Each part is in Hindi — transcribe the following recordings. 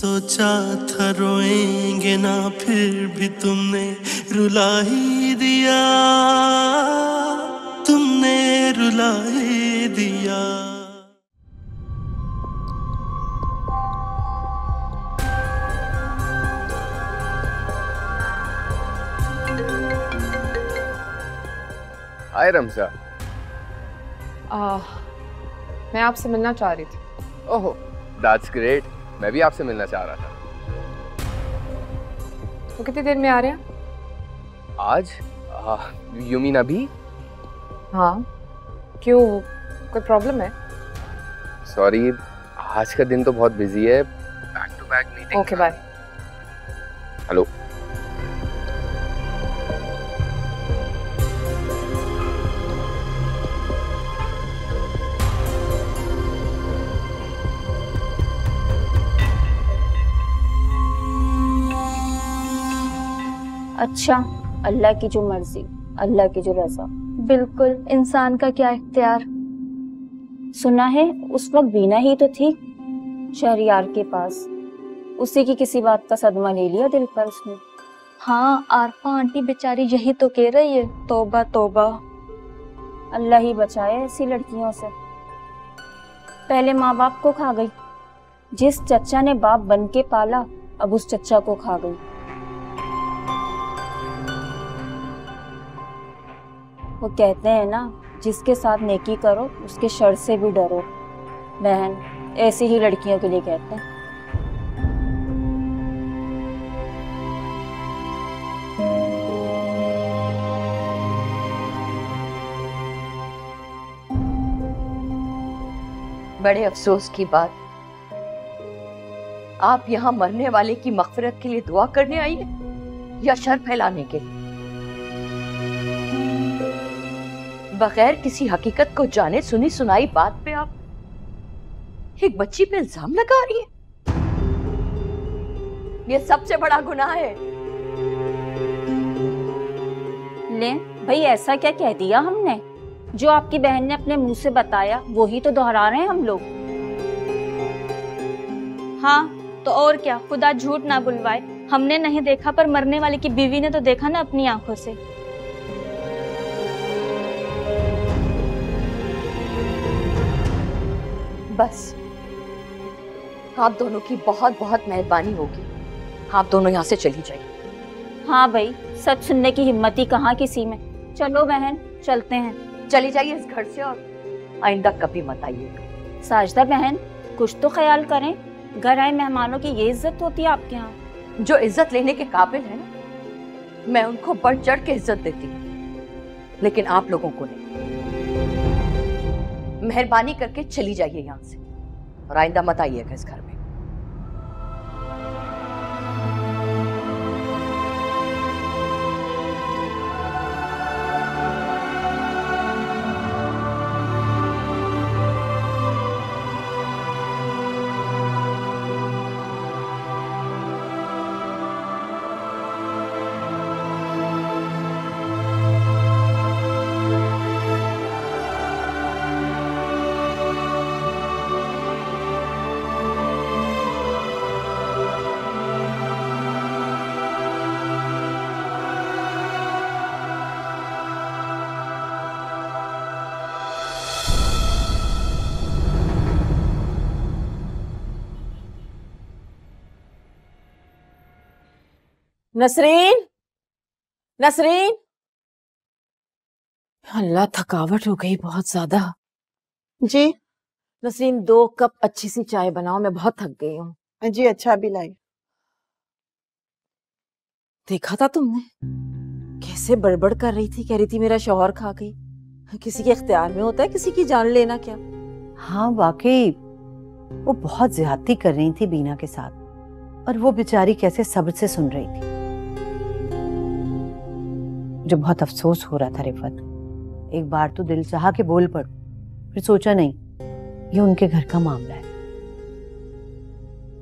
सोचा था रोएंगे ना, फिर भी तुमने रुला ही दिया, तुमने रुला ही दिया। हाय रमजा। मैं आपसे मिलना चाह रही थी। ओहो, दैट्स ग्रेट। मैं भी आपसे मिलना चाह रहा था। तो कितनी देर में आ रहे हैं? आज? यू मीन अभी? हाँ, क्यों, कोई प्रॉब्लम है? सॉरी, आज का दिन तो बहुत बिजी है, back to back meeting. Okay, bye. Hello. अच्छा, अल्लाह की जो मर्जी, अल्लाह की जो रजा, बिल्कुल इंसान का क्या इख्तियार। सुना है उस वक्त बीना ही तो थी शहरियार के पास, उसी की किसी बात का सदमा ले लिया दिल पर उसने। हाँ, आरफा आंटी बेचारी यही तो कह रही है, तौबा तौबा, अल्लाह ही बचाए ऐसी लड़कियों से। पहले माँ बाप को खा गई, जिस चच्चा ने बाप बन के पाला अब उस चच्चा को खा गई। वो कहते हैं ना, जिसके साथ नेकी करो उसके शर से भी डरो। बहन, ऐसी ही लड़कियों के लिए कहते हैं। बड़े अफसोस की बात, आप यहाँ मरने वाले की मग़फ़िरत के लिए दुआ करने आई हैं या शर फैलाने के लिए? बगैर किसी हकीकत को जाने सुनी सुनाई बात पे आप एक बच्ची पे इल्जाम लगा रही है। ये सबसे बड़ा गुनाह है। ले भाई, ऐसा क्या कह दिया हमने? जो आपकी बहन ने अपने मुंह से बताया वही तो दोहरा रहे हैं हम लोग। हाँ तो और क्या, खुदा झूठ ना बुलवाए, हमने नहीं देखा पर मरने वाले की बीवी ने तो देखा ना अपनी आंखों से। बस आप दोनों की बहुत बहुत मेहरबानी होगी, आप दोनों यहाँ से चली जाइए। हाँ भाई, सच सुनने की हिम्मत ही कहाँ किसी में। चलो बहन, चलते हैं। चली जाइए इस घर से और आइंदा कभी मत आइएगा। साजदा बहन, कुछ तो ख्याल करें, घर आए मेहमानों की ये इज्जत होती है आपके यहाँ। जो इज्जत लेने के काबिल है ना, मैं उनको बढ़ चढ़ के इज्जत देती हूँ, लेकिन आप लोगों को नहीं। मेहरबानी करके चली जाइए यहाँ से और आइंदा मत आइएगा इस घर में। नसरीन, नसरीन, अल्लाह थकावट हो गई बहुत ज्यादा। जी नसरीन, 2 कप अच्छी सी चाय बनाओ, मैं बहुत थक गई हूँ। जी अच्छा भी लाई। देखा था तुमने कैसे बड़बड़ कर रही थी, कह रही थी मेरा शौहर खा गई। किसी के इख्तियार में होता है किसी की जान लेना क्या? हाँ वाकई वो बहुत ज्यादती कर रही थी बीना के साथ, और वो बेचारी कैसे सब्र से सुन रही थी। मुझे बहुत अफसोस हो रहा था रिफत, एक बार तो दिल चाहा कि बोल पड़ो, फिर सोचा नहीं ये उनके घर का मामला है।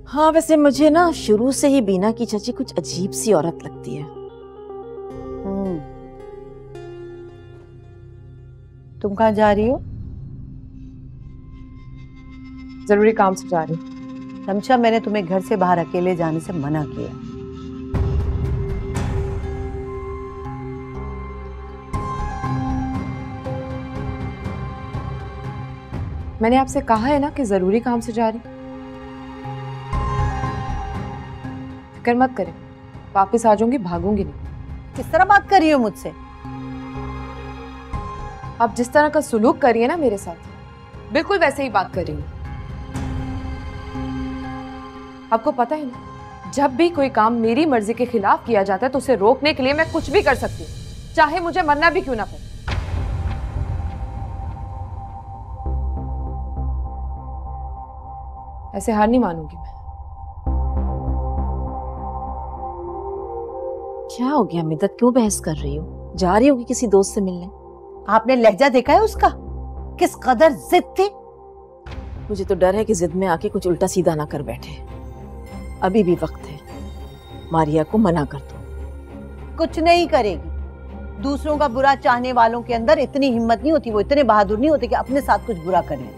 हाँ वैसे मुझे ना शुरू से ही बीना की चाची कुछ अजीब सी औरत लगती है। तुम कहाँ जा रही हो? जरूरी काम से जा रही हूँ। रमशा, मैंने तुम्हें घर से बाहर अकेले जाने से मना किया। मैंने आपसे कहा है ना कि जरूरी काम से जा रही। फिक्र मत करें, वापस आ जाऊंगी, भागूंगी नहीं। किस तरह बात कर रही हो मुझसे? आप जिस तरह का सुलूक कर रही है ना मेरे साथ, बिल्कुल वैसे ही बात कर रही हूँ। आपको पता है ना, जब भी कोई काम मेरी मर्जी के खिलाफ किया जाता है तो उसे रोकने के लिए मैं कुछ भी कर सकती हूँ, चाहे मुझे मरना भी क्यों ना पड़े। ऐसे हार नहीं मानूंगी मैं। क्या हो गया मिद्दत, क्यों बहस कर रही हो? जा रही होगी किसी दोस्त से मिलने? आपने लहजा देखा है उसका? किस कदर जिद थी। मुझे तो डर है कि जिद में आके कुछ उल्टा सीधा ना कर बैठे। अभी भी वक्त है, मारिया को मना कर दो। कुछ नहीं करेगी। दूसरों का बुरा चाहने वालों के अंदर इतनी हिम्मत नहीं होती, वो इतने बहादुर नहीं होते कि अपने साथ कुछ बुरा करें।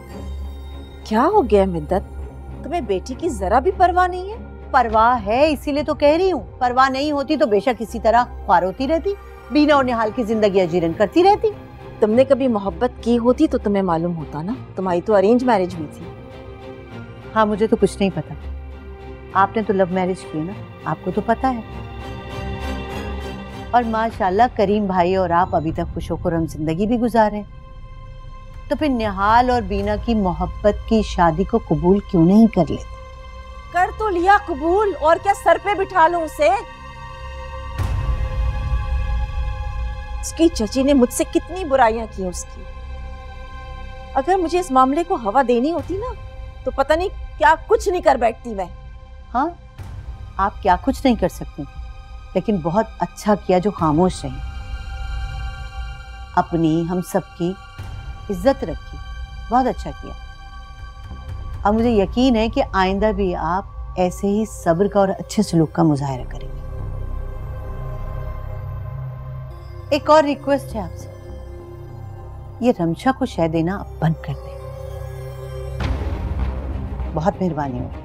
क्या हो गया मिद्दत, तुम्हें बेटी की जरा भी परवाह नहीं है? परवाह है, इसीलिए तो कह रही हूँ। परवाह नहीं होती तो बेशक इसी तरह ख्वार होती रहती, बीना और निहाल की जिंदगी अजीरन करती रहती। तुमने कभी मोहब्बत की होती तो तुम्हें मालूम होता ना। तुम्हारी तो अरेंज मैरिज हुई थी। हाँ, मुझे तो कुछ नहीं पता। आपने तो लव मैरिज की है ना, आपको तो पता है। और माशाल्लाह करीम भाई और आप अभी तक खुशोखुर्रम जिंदगी भी गुजारे। तो फिर निहाल और बीना की मोहब्बत की शादी को कबूल क्यों नहीं कर लेते? कर तो लिया कबूल, और क्या सर पे बिठा लूं उसे? उसकी चची ने मुझसे कितनी बुराइयां की उसकी। अगर मुझे इस मामले को हवा देनी होती ना तो पता नहीं क्या कुछ नहीं कर बैठती मैं। हाँ, आप क्या कुछ नहीं कर सकती, लेकिन बहुत अच्छा किया जो खामोश रही, अपनी हम सबकी इज्जत रखी। बहुत अच्छा किया। अब मुझे यकीन है कि आइंदा भी आप ऐसे ही सब्र का और अच्छे सलूक का मुजाहिरा करेंगे। एक और रिक्वेस्ट है आपसे, ये रमशा को शय देना आप बंद कर दें। बहुत मेहरबानी होगी।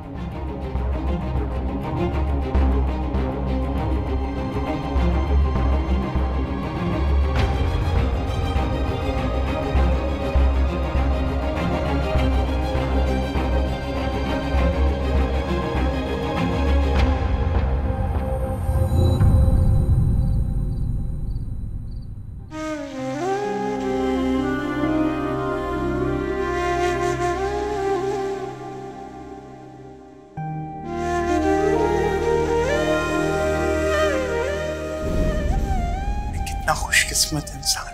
खुशकिस्मत इंसान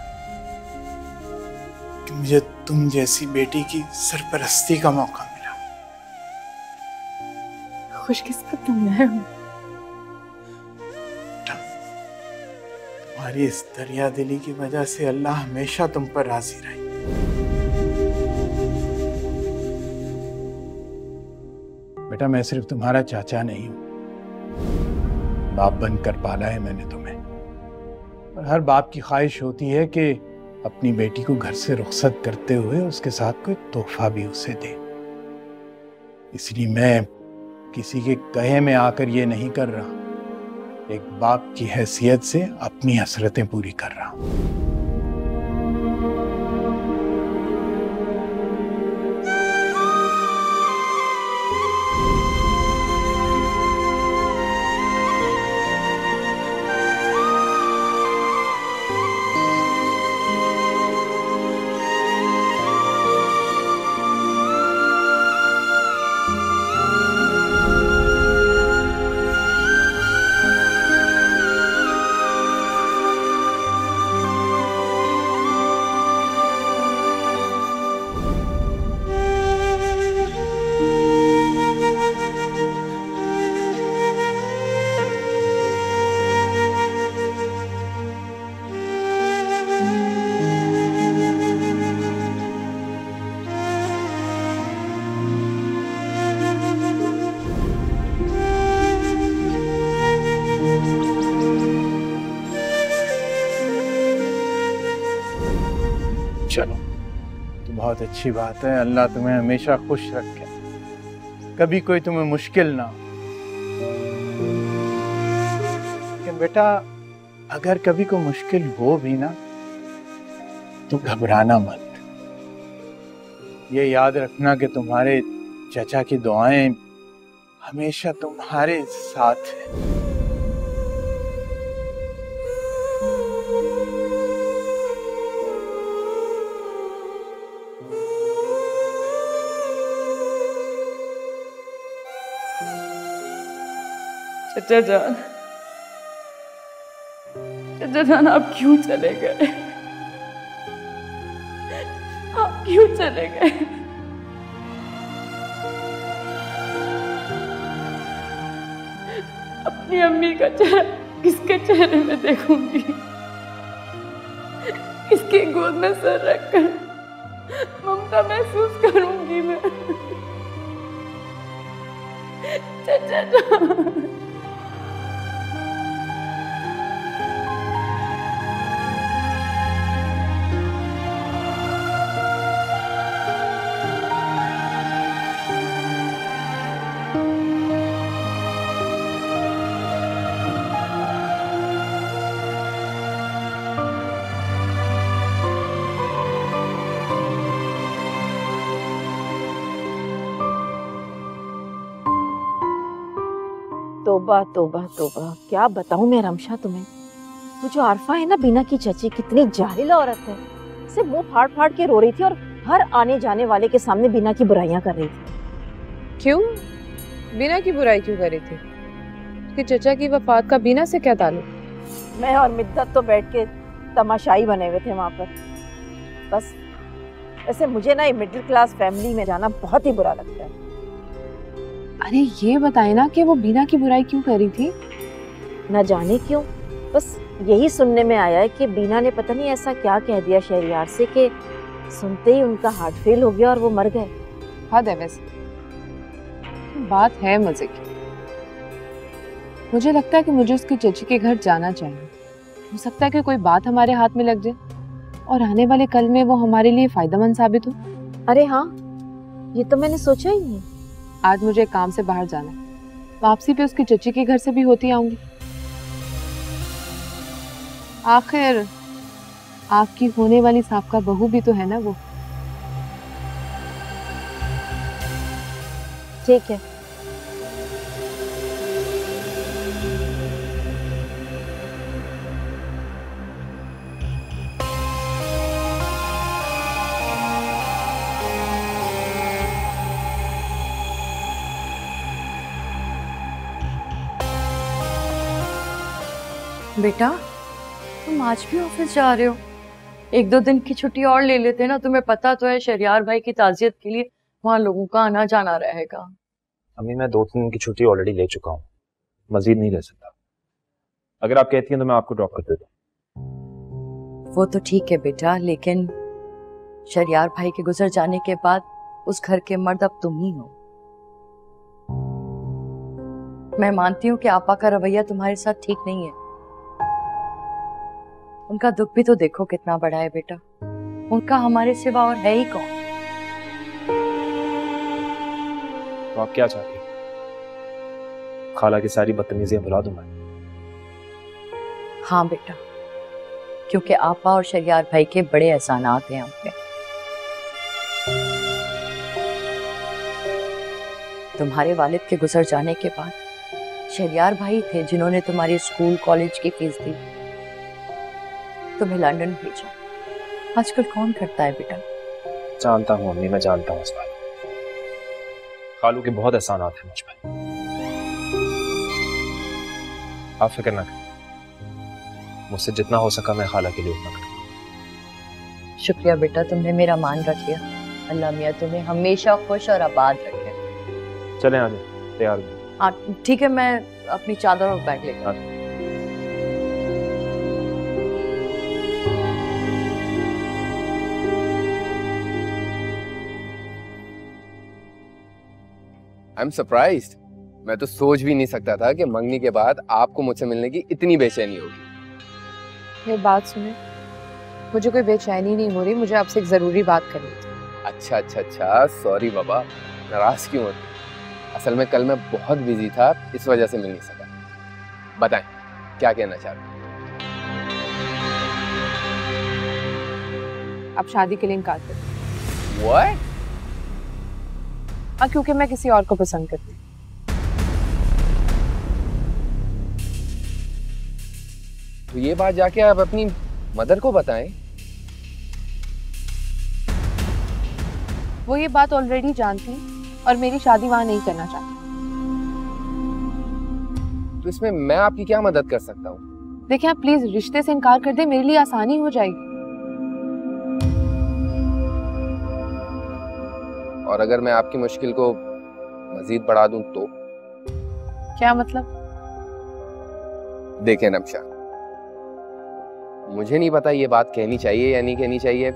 कि मुझे तुम जैसी बेटी की सरपरस्ती का मौका मिला। खुशकिस्मत तो मैं हूं। तुम्हारी इस दरिया दिली की वजह से अल्लाह हमेशा तुम पर राजी रहे। बेटा, मैं सिर्फ तुम्हारा चाचा नहीं हूं, बाप बनकर पाला है मैंने तुम्हें। और हर बाप की ख्वाहिश होती है कि अपनी बेटी को घर से रुखसत करते हुए उसके साथ कोई तोहफा भी उसे दे। इसलिए मैं किसी के कहे में आकर ये नहीं कर रहा, एक बाप की हैसियत से अपनी हसरतें पूरी कर रहा हूं। चलो, तो बहुत अच्छी बात है। अल्लाह तुम्हें हमेशा खुश रखे। कभी कोई तुम्हें मुश्किल ना हो। लेकिन बेटा अगर कभी कोई मुश्किल हो भी ना तो घबराना मत। ये याद रखना कि तुम्हारे चचा की दुआएं हमेशा तुम्हारे साथ है। चचा जान आप क्यों चले गए? आप क्यों चले गए? अपनी अम्मी का चेहरा किसके चेहरे में देखूंगी? किसकी गोद में सर रखकर ममता महसूस करूंगी मैं? चचा जान तोबा तोबा तोबा, क्या बताऊं मैं रमशा तुम्हें। वो जो आरफा है ना, बीना की चची, कितनी जाहिल औरत है। सिर्फ मुंह फाड़ फाड़ के रो रही थी और हर आने जाने वाले के सामने बीना की बुराइयां कर रही थी। क्यों? बीना की बुराई क्यों कर रही थी? कि चचा की वफात का बीना से क्या ताल्लुक? मैं और मिद्दत तो बैठ के तमाशाई बने हुए थे वहां पर। बस वैसे मुझे ना ये मिडिल क्लास फैमिली में जाना बहुत ही बुरा लगता है। अरे ये बताए ना कि वो बीना की बुराई क्यों कर रही थी? न जाने क्यों, बस यही सुनने में आया है कि बीना ने पता नहीं ऐसा क्या कह दिया शहरियार से कि सुनते ही उनका हार्ट फेल हो गया और वो मर गए। हद है वैसे, बात है मजे की। मुझे लगता है कि मुझे उसकी चची के घर जाना चाहिए। हो सकता है कि कोई बात हमारे हाथ में लग जाए और आने वाले कल में वो हमारे लिए फायदेमंद साबित हो। अरे हाँ, ये तो मैंने सोचा ही नहीं। आज मुझे काम से बाहर जाना है, वापसी पे उसकी चची के घर से भी होती आऊंगी। आखिर आपकी होने वाली साबका बहू भी तो है ना वो। ठीक है। बेटा तुम आज भी ऑफिस जा रहे हो? एक दो दिन की छुट्टी और ले लेते ना, तुम्हें पता तो है शहरियार भाई की ताजियत के लिए वहाँ लोगों का आना जाना रहेगा। अम्मी मैं 2-3 दिन की छुट्टी ऑलरेडी ले चुका हूँ, मजीद नहीं ले सकता। अगर आप कहती हैं तो मैं आपको ड्रॉप कर देता हूँ। वो तो ठीक है बेटा, लेकिन शहरियार भाई के गुजर जाने के बाद उस घर के मर्द अब तुम ही हो। मैं मानती हूँ कि आपा का रवैया तुम्हारे साथ ठीक नहीं है। उनका दुख भी तो देखो कितना बड़ा है बेटा। उनका हमारे सिवा और है ही कौन? तो आप क्या चाहती हैं? खाला की सारी बदतमीजियां भुला दूं मैं? हाँ बेटा, क्योंकि आपा और शहरियार भाई के बड़े एहसानात हैं हम पे। तुम्हारे वालिद के गुजर जाने के बाद शहरियार भाई थे जिन्होंने तुम्हारी स्कूल कॉलेज की फीस दी, तुम्हें लंदन भेजा। आजकल कौन करता है बेटा? जानता हूँ अम्मी, मैं जानता हूँ इस बात। खालू के बहुत एहसानात हैं मुझ पर। आप फिक्र ना करें, मुझसे जितना हो सका मैं खाला के लिए उतना करूँ। शुक्रिया बेटा, तुमने मेरा मान रख लिया। अल्लाह मियाँ तुम्हें हमेशा खुश और आबाद रखे। चलें आ जाए, तैयार हो। हाँ ठीक है, मैं अपनी चादर और बैग लेकर आती हूँ। I am surprised. मैं तो सोच भी नहीं सकता था कि मंगनी के बाद आपको मुझसे मिलने की इतनी बेचैनी होगी। ये बात सुने, मुझे कोई बेचैनी नहीं हो रही, मुझे आपसे एक जरूरी बात करनी थी। अच्छा अच्छा अच्छा, सॉरी बाबा, नाराज क्यों होते? असल में कल मैं बहुत बिजी था, इस वजह से मिल नहीं सका। बताएं क्या कहना चाहते हैं? आप शादी के लिए इनकार कर। What? हाँ, क्योंकि मैं किसी और को पसंद करती हूँ। तो ये बात जाके आप अपनी मदर को बताएं। वो ये बात ऑलरेडी जानती और मेरी शादी वहां नहीं करना चाहती। तो इसमें मैं आपकी क्या मदद कर सकता हूँ? देखिए, आप प्लीज रिश्ते से इनकार कर दे, मेरे लिए आसानी हो जाएगी। और अगर मैं आपकी मुश्किल को मजीद बढ़ा दूं तो? क्या मतलब? देखें नब्शा, मुझे नहीं पता ये बात कहनी चाहिए या नहीं कहनी चाहिए,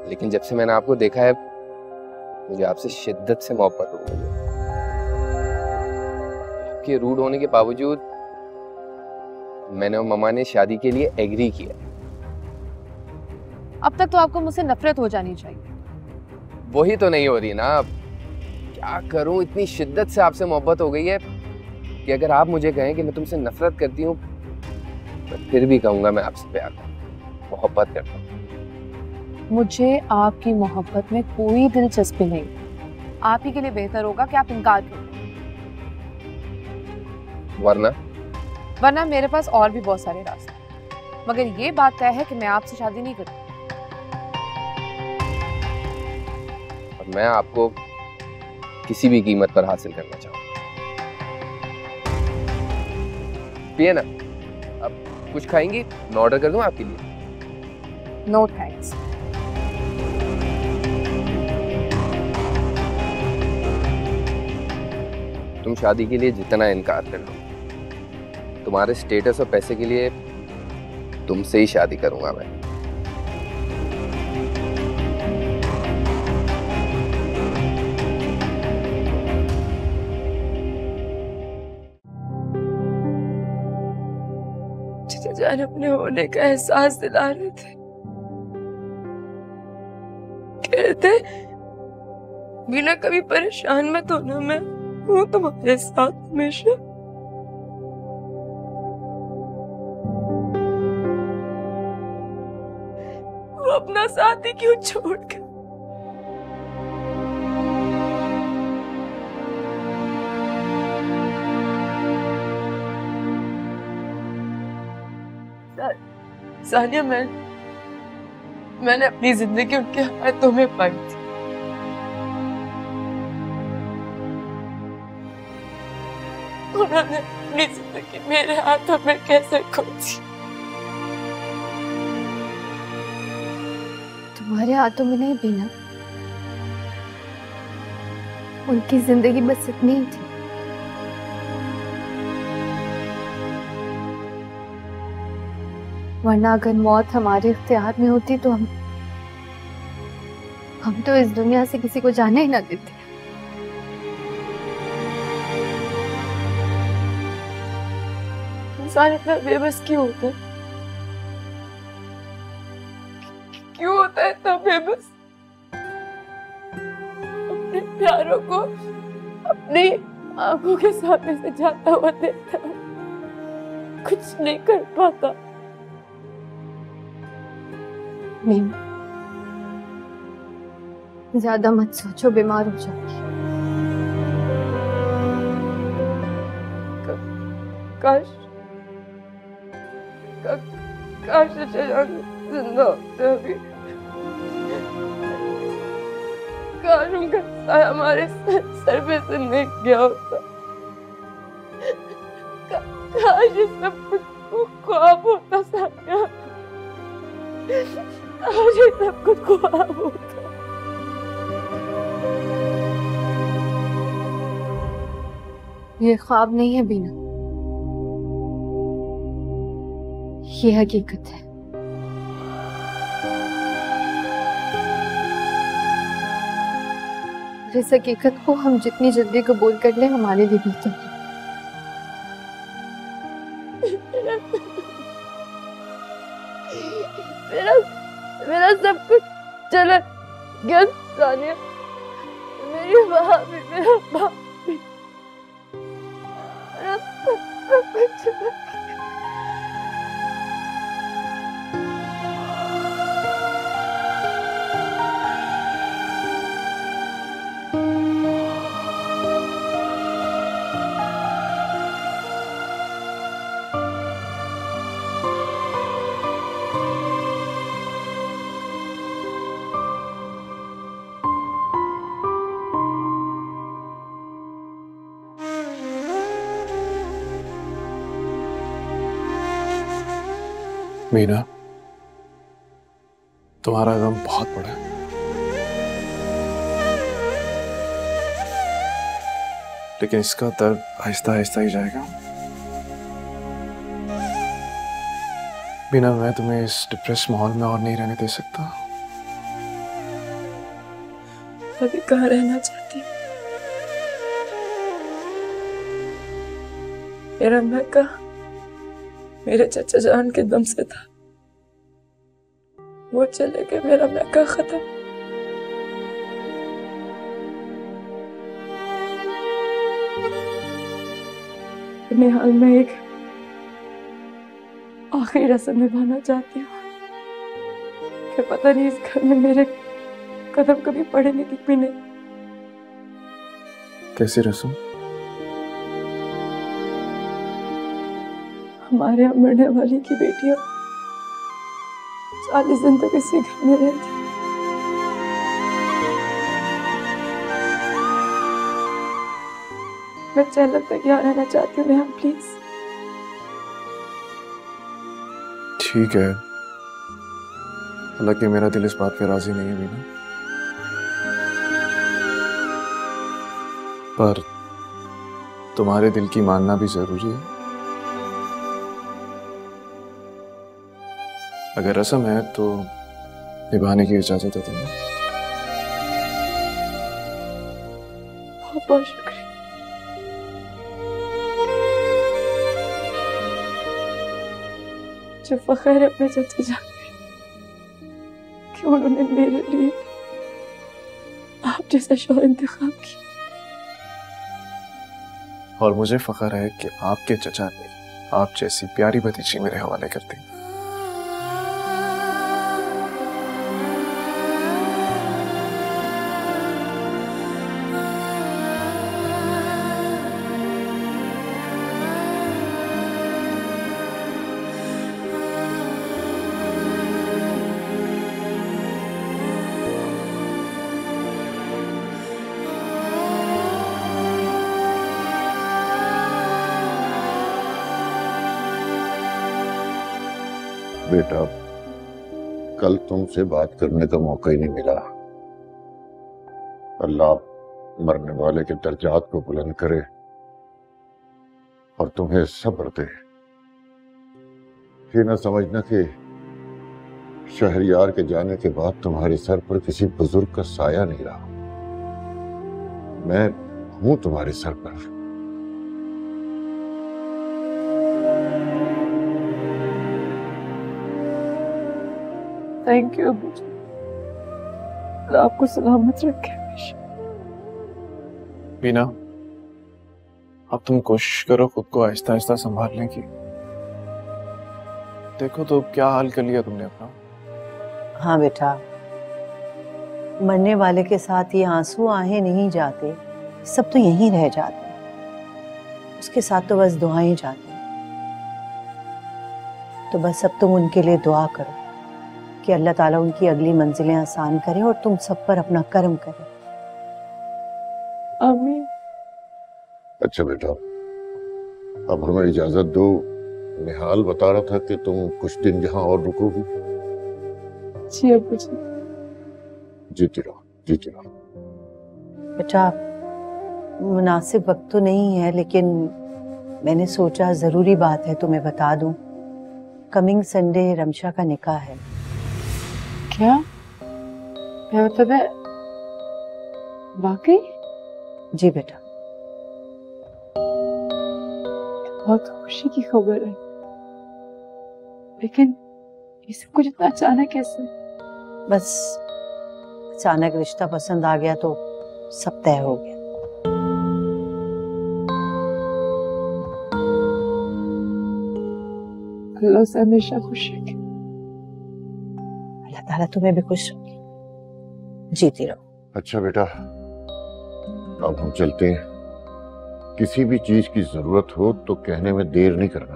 लेकिन जब से मैंने आपको देखा है मुझे आपसे शिद्दत से मोहब्बत हो गई है। आपके रूड होने के बावजूद मैंने और मम्मा ने शादी के लिए एग्री किया। अब तक तो आपको मुझसे नफरत हो जानी चाहिए। वही तो नहीं हो रही ना। अब क्या करूं, इतनी शिद्दत से आपसे मोहब्बत हो गई है कि अगर आप मुझे कहें कि मैं तुमसे नफरत करती हूँ, तो फिर भी कहूंगा मैं आपसे प्यार मोहब्बत करता हूँ। मुझे आपकी मोहब्बत में कोई दिलचस्पी नहीं। आप ही के लिए बेहतर होगा कि आप इनकार करें। वरना मेरे पास और भी बहुत सारे रास्ते, मगर ये बात तय है कि मैं आपसे शादी नहीं करूँ। और मैं आपको किसी भी कीमत पर हासिल करना चाहूंगा। पिए ना, अब कुछ खाएंगी? मैं ऑर्डर कर दूं आपके लिए? No thanks. तुम शादी के लिए जितना इनकार कर लो, तुम्हारे स्टेटस और पैसे के लिए तुमसे ही शादी करूंगा मैं। जान अपने होने का एहसास दिला रहे थे, कहते बिना कभी परेशान मत होना, मैं हूं तुम्हारे साथ हमेशा। वो अपना साथी क्यों छोड़ कर सानिया, मैंने अपनी जिंदगी उनके हाथों में पाई थी। उन्होंने अपनी जिंदगी मेरे हाथों में कैसे खो दी? तुम्हारे हाथों में नहीं बीना, उनकी जिंदगी बस इतनी ही थी। वरना अगर मौत हमारे इख्तियार में होती तो हम तो इस दुनिया से किसी को जाने ही ना देते। इंसान इतना बेबस क्यों होता है? क्यों होता है इतना बेबस? अपने प्यारों को अपनी आंखों के सामने से जाता हुआ देखता है, कुछ नहीं कर पाता। ज्यादा मत सोचो, बीमार हो जाओगी। काश जिंदा होते अभी। काश उनका साया हमारे सर पे से नहीं गया होता। काश ये सब कुछ ख्वाब होता सानिया। मुझे सब कुछ ख्वाब होता। ये ख्वाब नहीं है बीना, ये हकीकत है। इस हकीकत को हम जितनी जल्दी कबूल कर ले हमारे लिए बेहतर है। मेरा सब कुछ चला गया सानिया। मेरी माँ भी, मेरा बाप भी, मेरा सब कुछ। मीना, तुम्हारा गम बहुत बड़ा है, लेकिन इसका दर्द आहिस्ता आहिस्ता ही जाएगा। मीना, मैं तुम्हें इस डिप्रेस माहौल में और नहीं रहने दे सकता। अभी कहाँ रहना चाहती हूँ? मेरा मैका मेरे चचा जान के दम से था, वो चले गए, मेरा मैका खत्म। अपने हाल में एक आखिरी रस्म निभाना चाहती हूँ कि पता नहीं इस घर में मेरे कदम कभी पड़ेंगे कि नहीं। कैसी रस्म? हमारे यहाँ मरने वाली की बेटियां 40 दिन तक इसी घर में रहती। मैं चलक तक यहाँ रहना चाहती हूँ यहाँ, प्लीज। ठीक है, हालांकि मेरा दिल इस बात पे राजी नहीं है मीना, पर तुम्हारे दिल की मानना भी जरूरी है। अगर रस्म है तो निभाने की इजाजत है तुम्हें। बहुत बहुत शुक्रिया। जो फख्र है अपने चचा जान कि उन्होंने मेरे लिए आप जैसा शौहर इंतखाब किया, और मुझे फख्र है कि आपके चचा ने आप जैसी प्यारी भतीजी मेरे हवाले कर दी। बेटा, कल तुमसे बात करने का मौका ही नहीं मिला। अल्लाह मरने वाले के दर्जात को बुलंद करे और तुम्हें सब्र दे। ये ना समझना कि शहरयार के जाने के बाद तुम्हारे सर पर किसी बुजुर्ग का साया नहीं रहा। मैं हूं तुम्हारे सर पर। थैंक यू अबू जी, आपको सलामत रखे। मीना, अब तुम कोशिश करो खुद को आहिस्ता आहिस्ता संभालने की। देखो तो क्या हाल कर लिया तुमने अपना। हाँ बेटा, मरने वाले के साथ ये आंसू आहें नहीं जाते, सब तो यहीं रह जाते, उसके साथ तो बस दुआएं जाती। तो बस अब तुम उनके लिए दुआ करो कि अल्लाह ताला उनकी अगली मंजिलें आसान करे और तुम सब पर अपना करम करे। आमीन। अच्छा बेटा, अब हमें इजाजत दो। निहाल बता रहा था कि तुम कुछ दिन यहाँ और रुकोगी। जी अबू जी। जीती रहो, जीती रहो। बेटा, मुनासिब वक्त तो नहीं है, लेकिन मैंने सोचा जरूरी बात है तुम्हें बता दूं। कमिंग संडे रमशा का निकाह है। क्या? क्या मतलब है? वाकई? जी बेटा। बहुत खुशी की खबर है, लेकिन ये सब कुछ इतना अचानक कैसे? बस अचानक रिश्ता पसंद आ गया तो सब तय हो गया। अल्लाह से हमेशा खुश रखे। अल्लाह ताला तुम्हें भी खुश रखे, जीती रहो। अच्छा बेटा, अब हम चलते हैं। किसी भी चीज की जरूरत हो तो कहने में देर नहीं करना।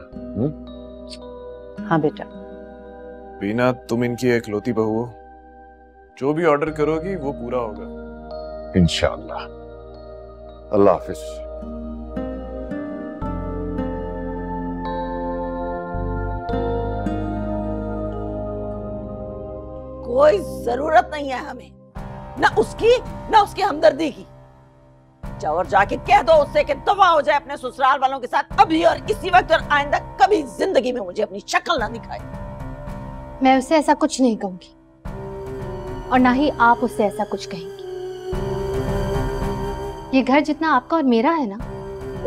हाँ बेटा। बीना, तुम इनकी एकलौती बहू हो, जो भी ऑर्डर करोगी वो पूरा होगा इंशाअल्लाह। अल्लाह हाफिज। कोई जरूरत नहीं है हमें, ना उसकी ना उसके हमदर्दी की। जाओ और जाके कह दो उससे कि दफा हो जाए अपने ससुराल वालों के साथ अभी और इसी वक्त, और आइंदा कभी जिंदगी में मुझे अपनी शक्ल ना दिखाए। मैं उससे ऐसा कुछ नहीं कहूंगी और ना ही आप उससे ऐसा कुछ कहेंगी। ये घर जितना आपका और मेरा है ना,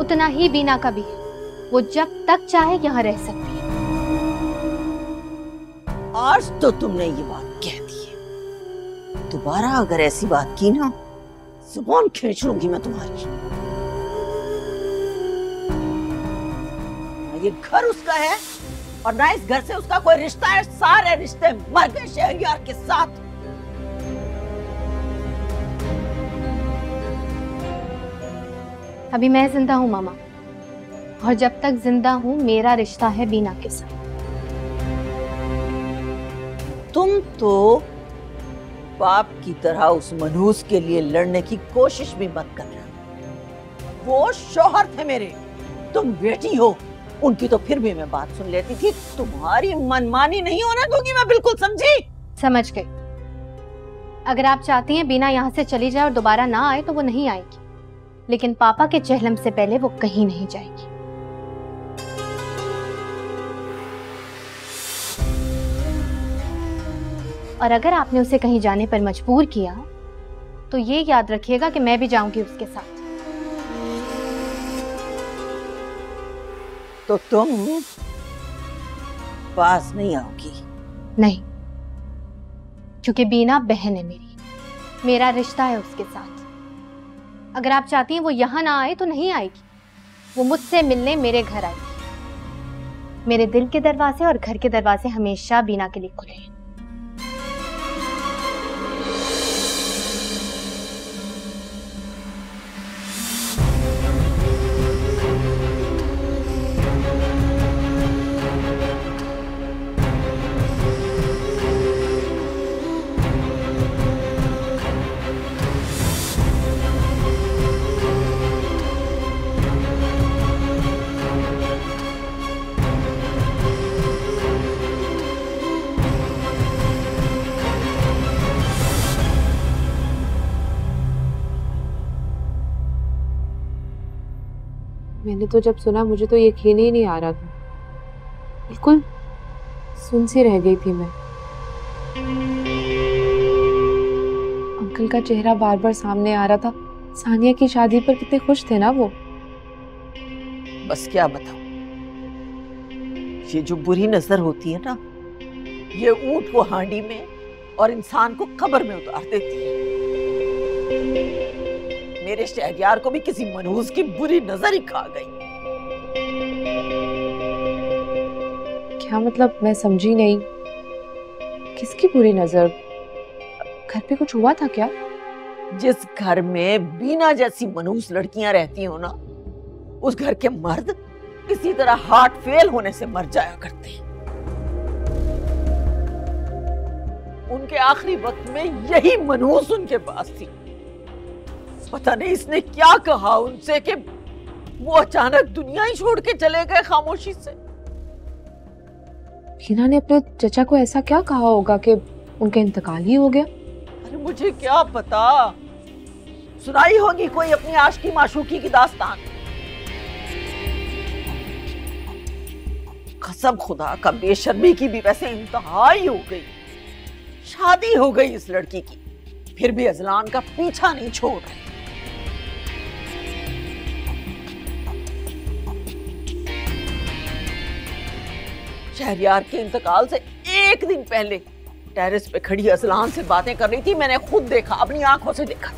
उतना ही बीना का भी है। वो जब तक चाहे यहाँ रह सकती है। आज तो तुमने ये बात कह दी है, दोबारा अगर ऐसी बात की ना, जुबान खींच लूंगी मैं तुम्हारी। ये घर उसका है और ना इस घर से उसका कोई रिश्ता है। सारे रिश्ते मर गए शहरियार के साथ। अभी मैं जिंदा हूँ मामा, और जब तक जिंदा हूँ मेरा रिश्ता है बीना के साथ। तुम तो बाप की तरह उस मनहूस के लिए लड़ने की कोशिश भी मत करना। वो शौहर थे मेरे, तुम बेटी हो उनकी, तो फिर भी मैं बात सुन लेती थी। तुम्हारी मनमानी नहीं होना दूंगी मैं, बिल्कुल समझी? समझ गई। अगर आप चाहती हैं बीना यहाँ से चली जाए और दोबारा ना आए तो वो नहीं आएगी, लेकिन पापा के चेहलम से पहले वो कहीं नहीं जाएगी। और अगर आपने उसे कहीं जाने पर मजबूर किया तो ये याद रखिएगा कि मैं भी जाऊंगी उसके साथ। तो तुम पास नहीं आओगी? नहीं, क्योंकि बीना बहन है मेरी, मेरा रिश्ता है उसके साथ। अगर आप चाहती हैं वो यहाँ ना आए तो नहीं आएगी, वो मुझसे मिलने मेरे घर आएगी। मेरे दिल के दरवाजे और घर के दरवाजे हमेशा बीना के लिए खुले हैं। मैंने तो जब सुना मुझे तो यकीन ही नहीं आ रहा था, बिल्कुल सुन सी रह गई थी मैं। अंकल का चेहरा बार बार सामने आ रहा था। सानिया की शादी पर कितने खुश थे ना वो। बस क्या बताऊं, ये जो बुरी नजर होती है ना, ये ऊंट को हांडी में और इंसान को कब्र में उतार देती है। मेरे शहरियार को भी किसी मनहूस की बुरी नजर ही खा गई। क्या मतलब, मैं समझी नहीं। किसकी बुरी नजर? घर पे कुछ हुआ था क्या? जिस घर में बीना जैसी मनहूस लड़कियां रहती हो ना, उस घर के मर्द किसी तरह हार्ट फेल होने से मर जाया करते हैं। उनके आखिरी वक्त में यही मनहूस उनके पास थी। पता नहीं इसने क्या कहा उनसे कि वो अचानक दुनिया ही छोड़ के चले गए खामोशी से। बीना ने अपने चचा को ऐसा क्या कहा होगा कि उनका इंतकाल ही हो गया? अरे मुझे क्या पता, सुनाई होगी कोई अपनी आशिकी माशूकी की दास्तान। कसम खुदा का, बेशर्मी की भी वैसे इंतहा ही हो गई। शादी हो गई इस लड़की की, फिर भी अजलान का पीछा नहीं छोड़ रही। शहरियार के इंतकाल से एक दिन पहले टेरेस पे खड़ी अजलान से बातें कर रही थी। मैंने खुद देखा, अपनी आंखों से देखा।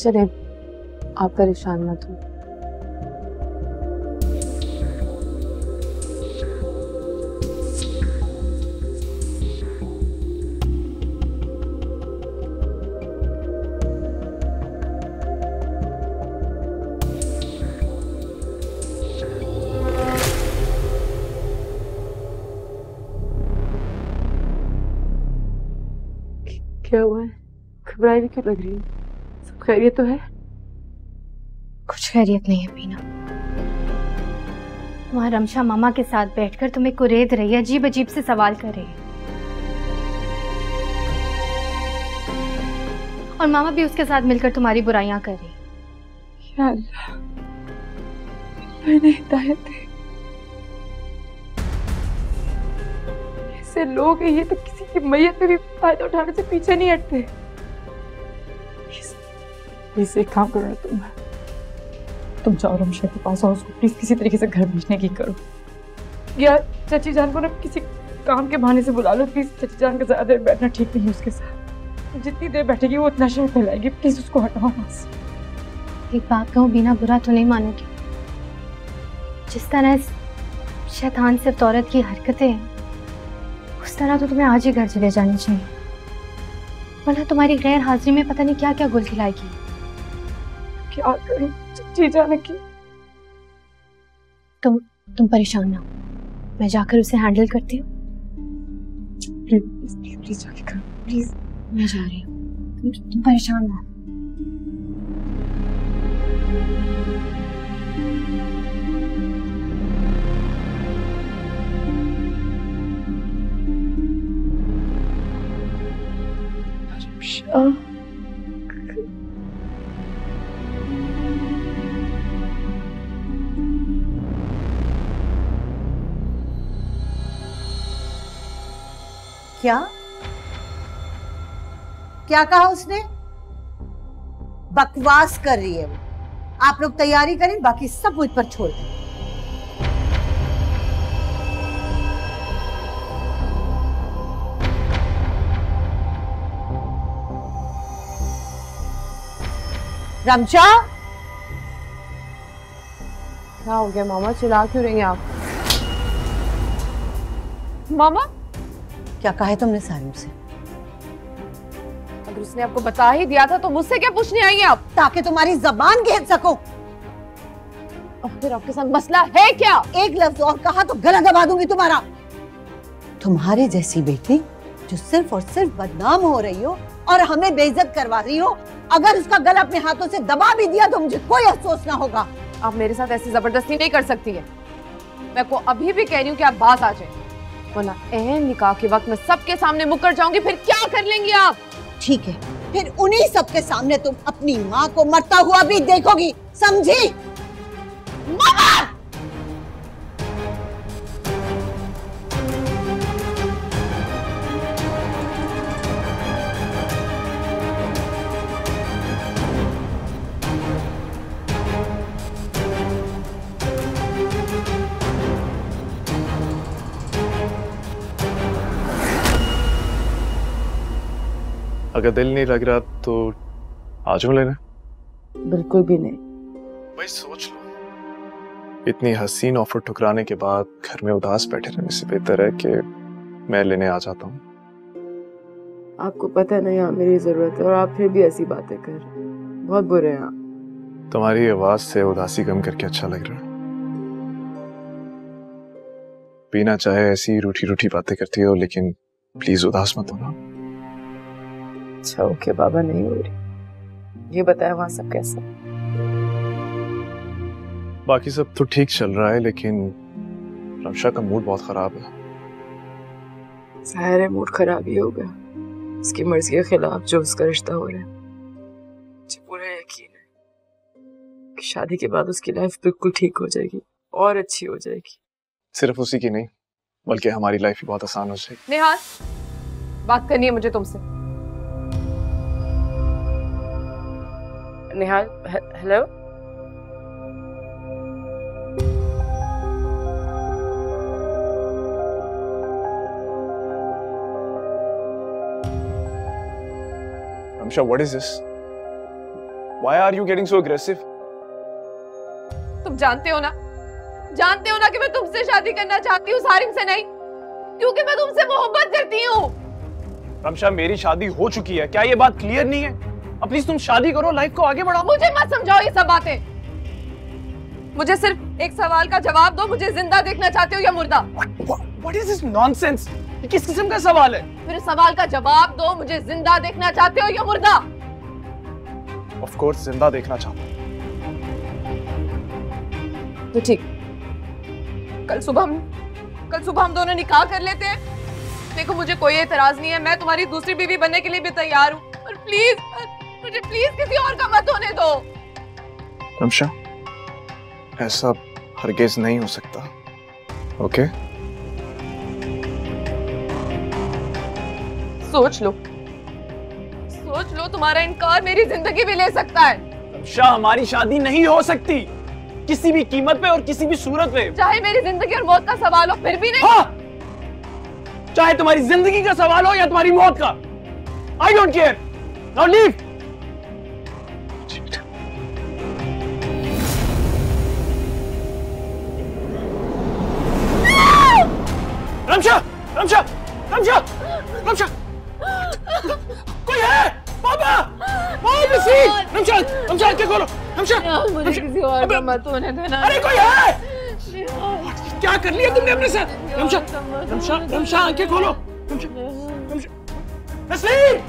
चले, आप परेशान मत हो। क्या हुआ है? घबराई हुई क्यों लग रही है? सब खैरियत तो है? कुछ खैरियत नहीं है बीना। वहां रमशा मामा के साथ बैठकर तुम्हें कुरेद रही है, अजीब अजीब से सवाल कर रही है, और मामा भी उसके साथ मिलकर तुम्हारी बुराइयां कर रही है। या अल्लाह, मैंने हिदायत दी। ऐसे लोग हैं ये तो किसी की मैयत पे भी फायदा उठाने से पीछे नहीं हटते। प्लीज एक काम करो ना, तुम जाओ रमशा के पास और उसको प्लीज किसी तरीके से घर भेजने की करो, या चाची जान को ना किसी काम के बहाने से बुला लो। प्लीज चाची जान का ज्यादा देर बैठना ठीक नहीं है उसके साथ। जितनी देर बैठेगी वो उतना शर फैलाएगी। प्लीज उसको हटाओ बस। एक बात कहूँ बीना, बुरा तो नहीं मानोगी? जिस तरह शैतान सिर्फ औरत की हरकतें हैं, उस तरह तो तुम्हें आज ही घर चले जानी चाहिए, वरना तुम्हारी गैर हाजिरी में पता नहीं क्या क्या गुल खिलाएगी। क्या करूं जी जानकी? तुम परेशान ना हो, मैं जाकर उसे हैंडल करती हूँ। प्लीज जाके करो प्लीज। मैं जा रही हूँ, तुम परेशान ना हो। क्या क्या कहा उसने? बकवास कर रही है वो। आप लोग तैयारी करें, बाकी सब मुझ पर छोड़ दें। रमशा, क्या हो गया मामा, चिल्ला क्यों रही हैं आप? मामा, क्या कहा है तुमने सारिम से? अगर उसने आपको बता ही दिया था तो मुझसे क्या पूछने आई हैं आप? ताकि तुम्हारी जबान घेर सको। और फिर आपके साथ मसला है क्या? एक लफ्ज और कहा तो गला दबा दूंगी तुम्हारा। तुम्हारे जैसी बेटी जो सिर्फ और सिर्फ बदनाम हो रही हो और हमें बेइज्जत करवा रही हो, अगर उसका गला अपने हाथों से दबा भी दिया तो मुझे कोई अफसोस ना होगा। आप मेरे साथ ऐसी जबरदस्ती नहीं कर सकती है। मैं को अभी भी कह रही हूँ कि आप बात आ जाए, वरना एहन निकाह के वक्त मैं सबके सामने मुकर जाऊंगी। फिर क्या कर लेंगी आप? ठीक है, फिर उन्हीं सबके सामने तुम अपनी माँ को मरता हुआ भी देखोगी, समझी? मामा! अगर दिल नहीं लग रहा तो आ जाऊं लेने? बिल्कुल भी नहीं। भाई सोच लो, इतनी हसीन ऑफर ठुकराने के बाद घर में उदास बैठे रहने से बेहतर है कि मैं लेने आ जाता हूँ। आपको पता नहीं यहाँ मेरी जरूरत है और आप फिर भी ऐसी बातें कर रहे हैं। बहुत बुरे हैं आप। तुम्हारी आवाज से उदासी कम करके अच्छा लग रहा है। बिना चाहे ऐसी रूठी रूठी बातें करती हो, लेकिन प्लीज उदास मत होना। अच्छा ओके बाबा, नहीं हो रही। ये बताया वहां सब कैसा? बाकी सब तो ठीक चल रहा है, लेकिन रमशा का मूड बहुत खराब है। जाहिर है मूड खराब ही होगा। उसकी मर्जी के खिलाफ जो उसका रिश्ता हो रहा है। मुझे पूरा यकीन है कि शादी के बाद उसकी लाइफ बिल्कुल ठीक हो जाएगी और अच्छी हो जाएगी। सिर्फ उसी की नहीं, बल्कि हमारी लाइफ भी बहुत आसान हो जाएगी। निहाल, बात करनी है मुझे तुमसे। Nihal, hello. Ramsha, what is this? Why are you getting so aggressive? तुम जानते हो ना कि मैं तुमसे शादी करना चाहती हूँ, सारिम से नहीं, क्योंकि मैं तुमसे मोहब्बत करती हूँ। रमशा, मेरी शादी हो चुकी है, क्या ये बात क्लियर नहीं है? अब प्लीज तुम शादी करो, लाइफ को आगे बढ़ाओ। मुझे मत समझाओ ये सब बातें। मुझे सिर्फ एक सवाल का जवाब दो, मुझे जिंदा देखना चाहते हो या मुर्दा? What is this nonsense? ये किस किस्म का सवाल है? मेरे सवाल का जवाब दो, मुझे जिंदा देखना चाहते हो या मुर्दा? Of course, जिंदा देखना चाहता हूँ। तो ठीक, कल सुबह हम दोनों निकाह कर लेते हैं। देखो मुझे कोई एतराज नहीं है, मैं तुम्हारी दूसरी बीवी बनने के लिए भी तैयार हूँ, पर प्लीज मुझे किसी और का मत होने दो। रमशा, ऐसा हरगिज नहीं हो सकता, ओके? सोच लो, तुम्हारा इनकार मेरी जिंदगी भी ले सकता है। रमशा, हमारी शादी नहीं हो सकती किसी भी कीमत पे और किसी भी सूरत पे। चाहे मेरी जिंदगी और मौत का सवाल हो, फिर भी नहीं। हाँ! चाहे तुम्हारी जिंदगी का सवाल हो या तुम्हारी मौत का, I don't care. Now leave. Ramsha, Ramsha, Ramsha, Ramsha, कोई है? पापा, रमशा, रमशा, आंखें खोलो। रमशा, मुझे किसी और का मत होने देना। अरे कोई है? क्या कर लिया तुमने अपने साथ? रमशा, रमशा, रमशा, आंखें खोलो। रमशा, रमशा, नसरीन!